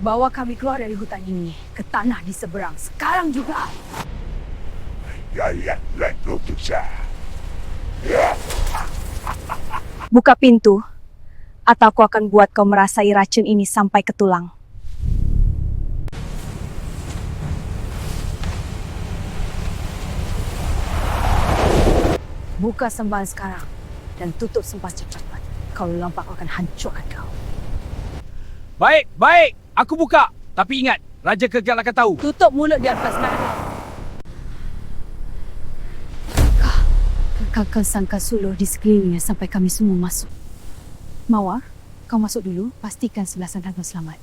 Bawa kami keluar dari hutan ini ke tanah di seberang. Sekarang juga. Buka pintu, atau aku akan buat kau merasai racun ini sampai ke tulang. Buka sembahan sekarang dan tutup sempat cepat-cepat. Kalau lampak aku akan hancurkan kau. Baik, baik. Aku buka. Tapi ingat, Raja Kegel akan tahu. Tutup mulut dia lepas mana. Kau sangka suluh di sekelilingnya sampai kami semua masuk. Mawar, kau masuk dulu. Pastikan sebelah sana kau selamat.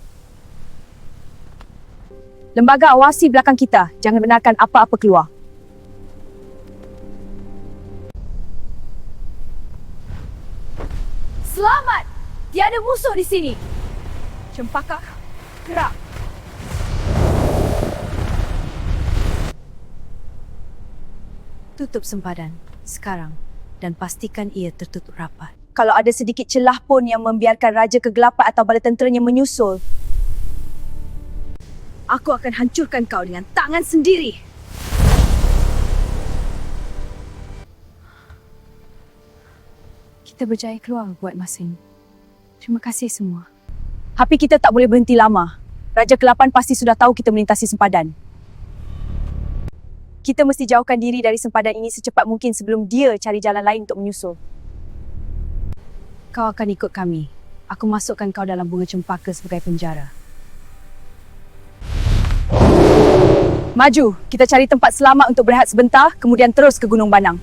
Lembaga awasi belakang kita. Jangan benarkan apa-apa keluar. Selamat! Tiada musuh di sini. Cempaka, gerak. Tutup sempadan sekarang dan pastikan ia tertutup rapat. Kalau ada sedikit celah pun yang membiarkan Raja Kegelapan atau bala tenteranya menyusul, aku akan hancurkan kau dengan tangan sendiri. Kita berjaya keluar buat masa ini. Terima kasih semua. Tapi kita tak boleh berhenti lama. Raja Kegelapan pasti sudah tahu kita melintasi sempadan. Kita mesti jauhkan diri dari sempadan ini secepat mungkin sebelum dia cari jalan lain untuk menyusul. Kau akan ikut kami. Aku masukkan kau dalam bunga cempaka sebagai penjara. Maju, kita cari tempat selamat untuk berehat sebentar, kemudian terus ke Gunung Banang.